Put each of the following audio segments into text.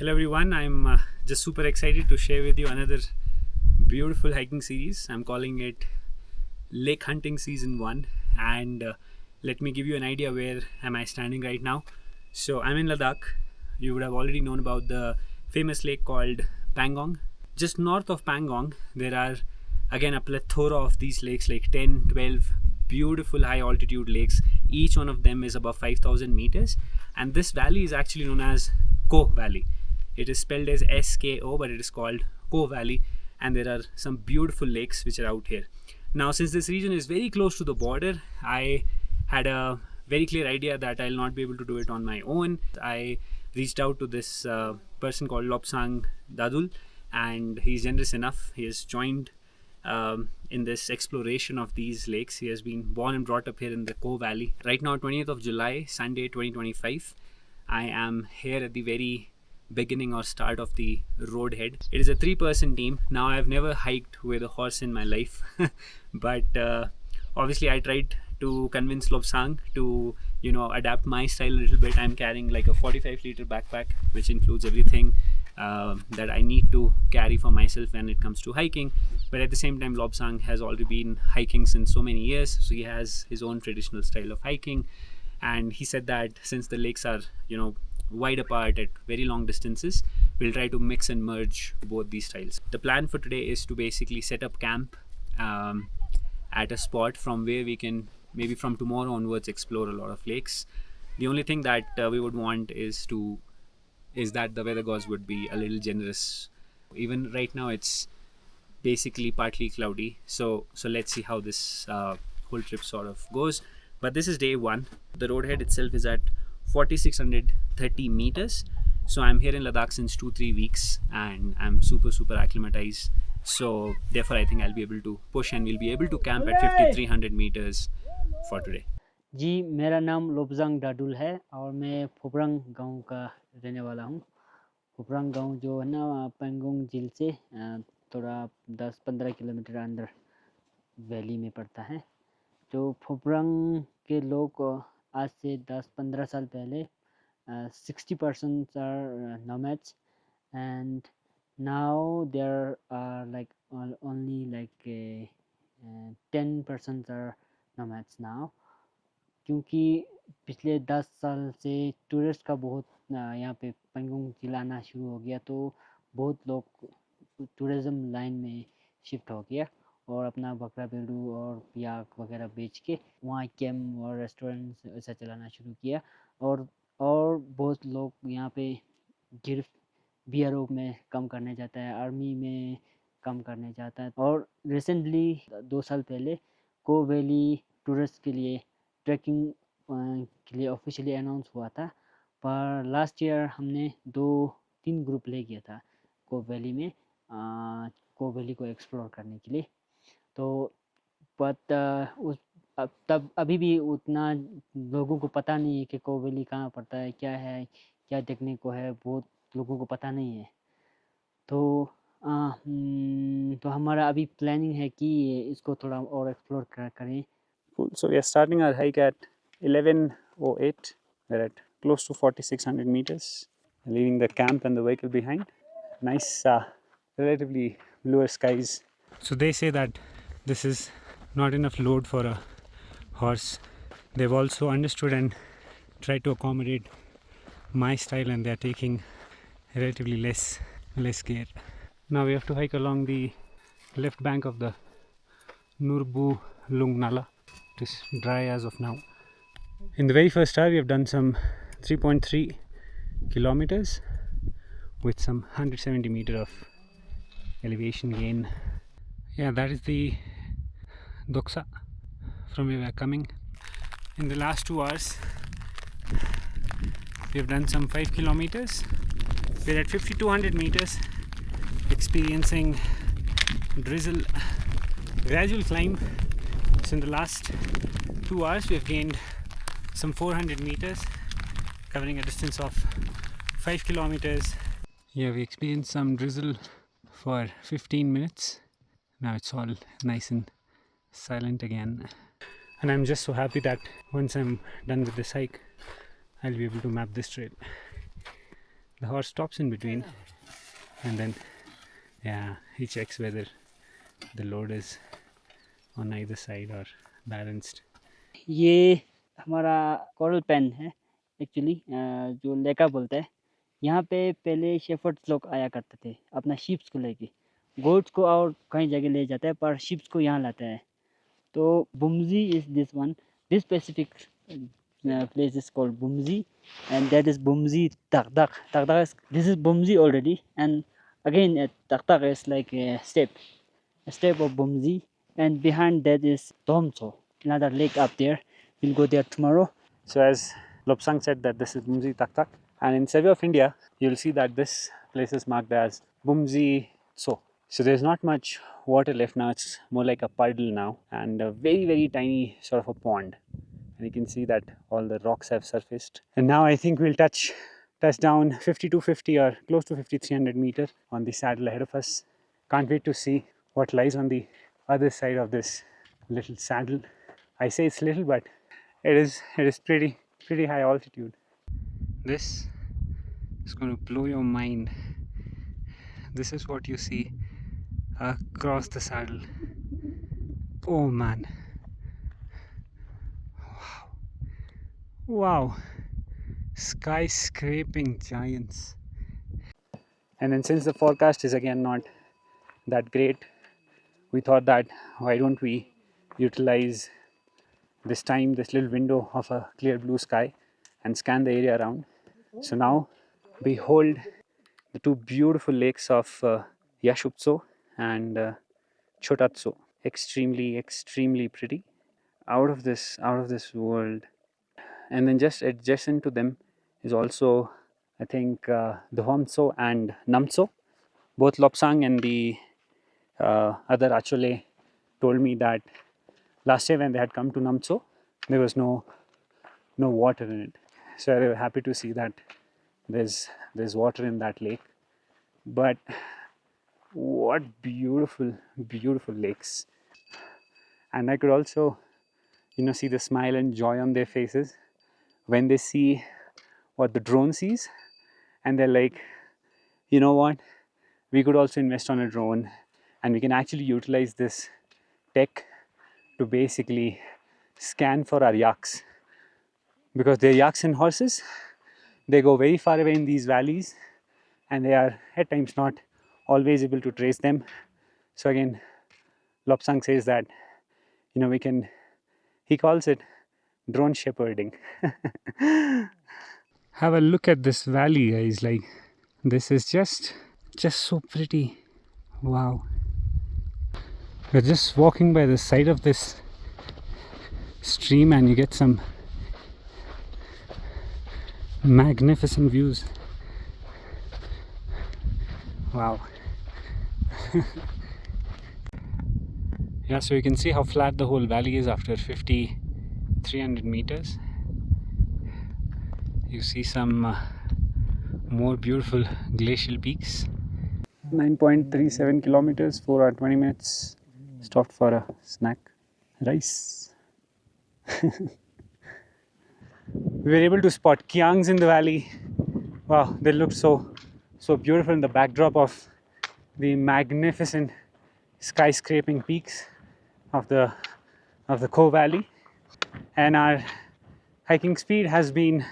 Hello everyone, I'm just super excited to share with you another beautiful hiking series. I'm calling it Lake Hunting Season 1 and let me give you an idea where am I standing right now. So I'm in Ladakh. You would have already known about the famous lake called Pangong. Just north of Pangong there are again a plethora of these lakes, like 10, 12 beautiful high altitude lakes. Each one of them is above 5,000 meters and this valley is actually known as Sko Valley. It is spelled as SKO, but it is called Sko Valley, and there are some beautiful lakes which are out here. Now, since this region is very close to the border, I had a very clear idea that I'll not be able to do it on my own. I reached out to this person called Lobsang Dadul, and he's generous enough. He has joined in this exploration of these lakes. He has been born and brought up here in the Sko Valley. Right now, 20th of July, Sunday 2025, I am here at the very beginning or start of the road head. It is a 3-person team. Now I've never hiked with a horse in my life but obviously I tried to convince Lobsang to adapt my style a little bit. I'm carrying like a 45-liter backpack which includes everything that I need to carry for myself when it comes to hiking, but at the same time Lobsang has already been hiking since so many years, so he has his own traditional style of hiking, and he said that since the lakes are wide apart at very long distances, we'll try to mix and merge both these styles. The plan for today is to basically set up camp at a spot from where we can maybe from tomorrow onwards explore a lot of lakes. The only thing that we would want is that the weather gods would be a little generous. Even right now it's basically partly cloudy, so let's see how this whole trip sort of goes. But this is day 1. The roadhead itself is at 4,630 meters. So I'm here in Ladakh since 2-3 weeks and I'm super acclimatized. So therefore I think I'll be able to push and we'll be able to camp at 5,300 meters for today. जी, मेरा नाम लोबजांग दादुल है और मैं फोबरांग गांव का रहने वाला हूँ। फोबरांग गांव जो है ना पेंगोंग झील से थोड़ा 10-15 किलोमीटर अंदर वैली में पड़ता है। जो फोबरांग के लोग आज से 10-15 साल पहले 60% are nomads and now there are like only like 10% are nomads now, क्योंकि पिछले 10 साल से टूरिस्ट का बहुत यहाँ पे पेंगोंग झील आना शुरू हो गया, तो बहुत लोग टूरिज़्म लाइन में शिफ्ट हो गया और अपना बकरा बेड़ू और याक वगैरह बेच के वहाँ कैम्प और रेस्टोरेंट ऐसा चलाना शुरू किया। और बहुत लोग यहाँ पे गिरफ्त बीआरओ में काम करने जाता है, आर्मी में काम करने जाता है। और रिसेंटली 2 साल पहले स्को वैली टूरिस्ट के लिए ट्रैकिंग के लिए ऑफिशियली अनाउंस हुआ था, पर लास्ट ईयर हमने 2-3 ग्रुप ले गया था स्को वैली में स्को वैली को एक्सप्लोर करने के लिए। तो बट तब अभी भी उतना लोगों को पता नहीं है कि स्को वैली कहाँ पड़ता है, क्या देखने को है, बहुत लोगों को पता नहीं है। तो हमारा अभी प्लानिंग है कि इसको थोड़ा और एक्सप्लोर करें। Cool. So we are starting our hike at 11:08. We're at close to 4,600 meters. Leaving the camp and the vehicle behind. Nice, relatively bluer skies. So they say that this is not enough load for a horse. They've also understood and tried to accommodate my style, and they're taking relatively less gear. Now we have to hike along the left bank of the Mukpo Gurgur Tso. It is dry as of now. In the very first hour we have done some 3.3 kilometers with some 170 meter of elevation gain. Yeah, that is the Doksa from where we are coming. In the last 2 hours we have done some 5 kilometers. We are at 5,200 meters, experiencing drizzle, gradual climb. So in the last 2 hours we have gained some 400 meters, covering a distance of 5 kilometers. Yeah, we experienced some drizzle for 15 minutes. Now it's all nice and silent again. And I'm just so happy that once I'm done with this hike, I'll be able to map this trail. The horse stops in between, and then yeah, he checks whether the load is on either side or balanced. ये हमारा coral pen है actually, जो लेका बोलते हैं। यहाँ पे पहले शेफर्ड्स लोग आया करते थे अपना शीप्स को लेके। गोट्स को और कई जगह ले जाते हैं, पर शीप्स को यहाँ लाते हैं। तो बुमजी is this one, this specific place is called Bumzi, and that is Bumzi Taktak. Taktak is, this is Bumzi already, and again Taktak is like a step of Bumzi, and behind that is Dhoam Tso, another lake up there. We'll go there tomorrow. So as Lobsang said that this is Bumzi Taktak, and in survey of India you'll see that this place is marked as Bumzi Tso. So there's not much water left now, it's more like a puddle now, and a very tiny sort of a pond. And you can see that all the rocks have surfaced. And now I think we'll touch down 5250 or close to 5300 meters on the saddle ahead of us. Can't wait to see what lies on the other side of this little saddle. I say it's little, but it is pretty high altitude. This is going to blow your mind. This is what you see across the saddle. Oh man. Wow, skyscraping giants. And then since the forecast is again not that great, we thought that why don't we utilize this time, this little window of a clear blue sky, and scan the area around. So now behold the two beautiful lakes of Djushub Tso and Chota Tso. Extremely pretty, out of this world. And then just adjacent to them is also, I think, Dhoam Tso and Nam Tso. Both Lobsang and the other Achole told me that last year when they had come to Nam Tso, there was no water in it. So they were happy to see that there's water in that lake. But what beautiful lakes. And I could also, see the smile and joy on their faces when they see what the drone sees, and they're like, you know what, we could also invest on a drone and we can actually utilize this tech to basically scan for our yaks, because they're yaks and horses. They go very far away in these valleys and they are at times not always able to trace them. So again, Lobsang says that we can, he calls it drone shepherding. Have a look at this valley, guys. Like, this is just so pretty. Wow. We're just walking by the side of this stream and you get some magnificent views. Wow. Yeah, so you can see how flat the whole valley is after 300 meters. You see some more beautiful glacial peaks. 9.37 kilometers, 4 hours 20 minutes. Stopped for a snack. Rice. We were able to spot kiangs in the valley. Wow, they looked so beautiful in the backdrop of the magnificent skyscraping peaks of the Sko Valley. And our hiking speed has been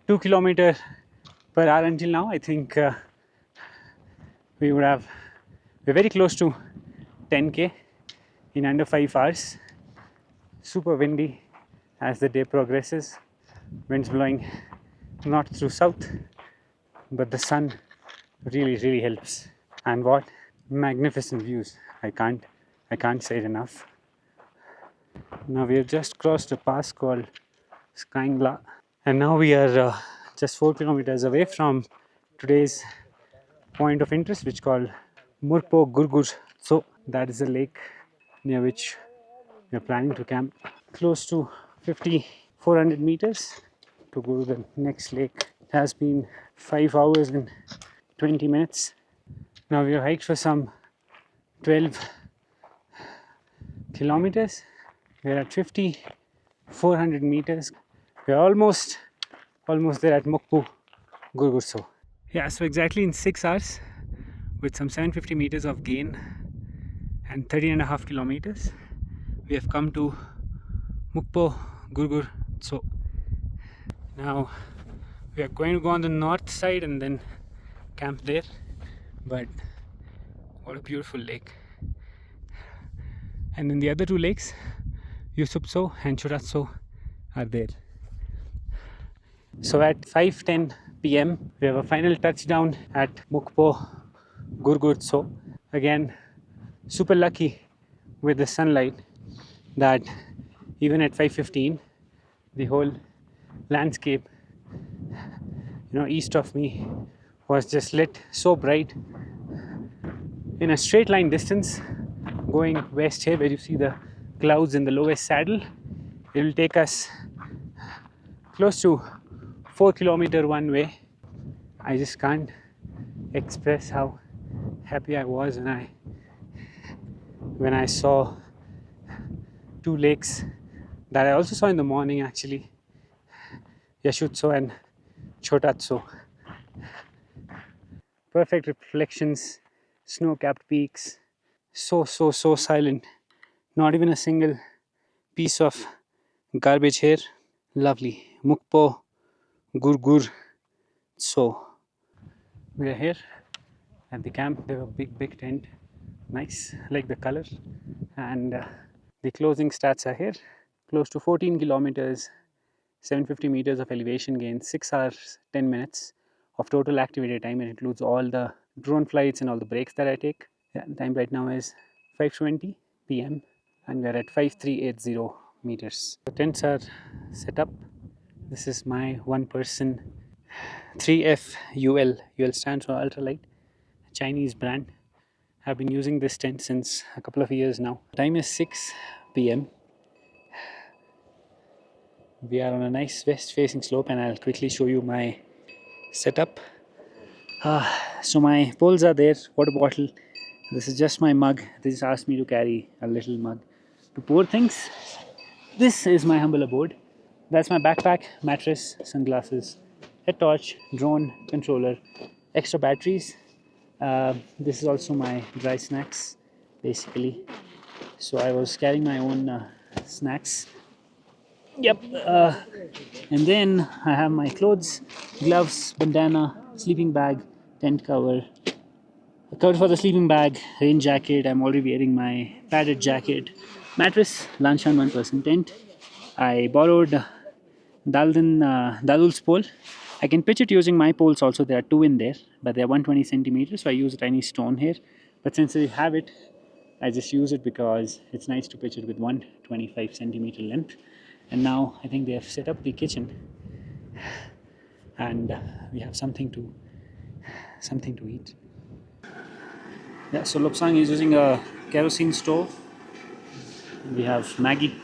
2 kilometers per hour until now. I think we're very close to 10k in under 5 hours. Super windy as the day progresses. Winds blowing north through south, but the sun really helps. And what magnificent views! I can't say it enough. Now we have just crossed a pass called Skangla, and now we are just 4 kilometers away from today's point of interest, which is called Mukpo Gurgur Tso. That is a lake near which we are planning to camp. Close to 400 meters to go to the next lake. It has been 5 hours and 20 minutes. Now we have hiked for some 12 kilometers. We are at 400 meters. We are almost there at Mukpo Gurgur Tso. Yeah, so exactly in 6 hours with some 750 meters of gain and 13.5 kilometers, we have come to Mukpo Gurgur Tso. Now we are going to go on the north side and then camp there. But what a beautiful lake. And then the other two lakes, Djushub Tso and Chota Tso, are there. So at 5:10 p.m. we have a final touchdown at Mukpo Gurgur Tso. Again, super lucky with the sunlight that even at 5:15 the whole landscape east of me was just lit so bright in a straight line distance going west here, where you see the clouds in the lowest saddle. It will take us close to 4-kilometer one way. I just can't express how happy I was when I saw two lakes that I also saw in the morning, actually, Djushub Tso and Chota Tso. Perfect reflections, snow-capped peaks, so silent. Not even a single piece of garbage here. Lovely. Mukpo Gurgur Tso. We are here at the camp. They have a big tent. Nice, I like the color. And the closing stats are here. Close to 14 kilometers, 750 meters of elevation gain, 6 hours 10 minutes of total activated time. It includes all the drone flights and all the breaks that I take. Yeah, the time right now is 5:20 p.m. and we are at 5380 meters. The tents are set up. This is my one person 3FUL. UL stands for ultralight, a Chinese brand. I've been using this tent since a couple of years now. Time is 6 p.m. We are on a nice west facing slope, and I'll quickly show you my setup. So my poles are there, water bottle. This is just my mug. They just asked me to carry a little mug to pour things. This is my humble abode. That's my backpack, mattress, sunglasses, head torch, drone, controller, extra batteries. This is also my dry snacks, basically. So I was carrying my own snacks. Yep. And then I have my clothes, gloves, bandana, sleeping bag, tent cover. A cover for the sleeping bag, rain jacket. I'm already wearing my padded jacket. Mattress, Lanshan 1% tent. I borrowed Dadul's pole. I can pitch it using my poles also. There are two in there, but they are 120 centimeters, so I use a tiny stone here. But since I have it, I just use it because it's nice to pitch it with 125 centimeter length. And now I think they have set up the kitchen, and we have something to eat. Yeah, so Lobsang is using a kerosene stove. We have Maggie.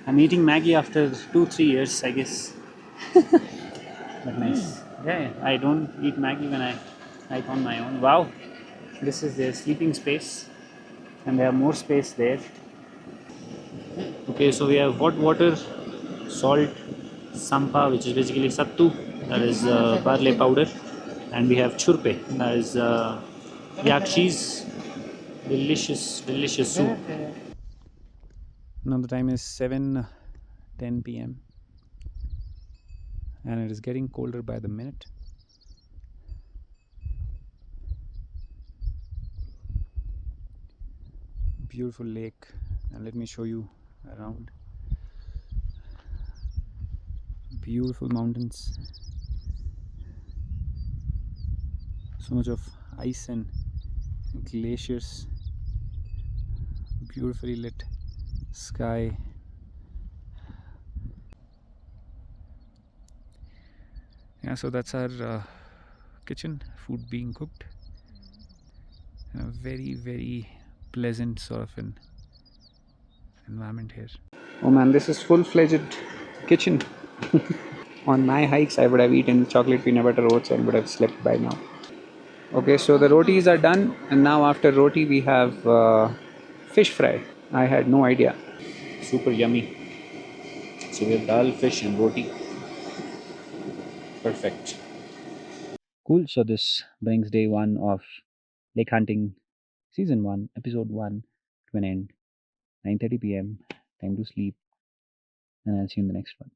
I'm eating Maggie after 2-3 years, I guess. But nice. Yeah, I don't eat Maggie when I hike on my own. Wow, this is their sleeping space, and they have more space there. Okay, so we have hot water, salt, sampa, which is basically sattu, that is barley powder, and we have churpe, that is yak cheese. Delicious soup. Now the time is 7:10 p.m. and it is getting colder by the minute. Beautiful lake, and let me show you around. Beautiful mountains, so much of ice and glaciers, beautifully lit sky. Yeah, so that's our kitchen, food being cooked, and a very pleasant sort of an environment here. Oh man, this is full-fledged kitchen. On my hikes, I would have eaten chocolate peanut butter oats and would have slept by now. Okay, so the rotis are done, and now after roti we have fish fry. I had no idea. Super yummy. So we have dal, fish and roti. Perfect. Cool. So this brings day one of Lake Hunting Season 1, Episode 1 to an end. 9:30 p.m. Time to sleep. And I'll see you in the next one.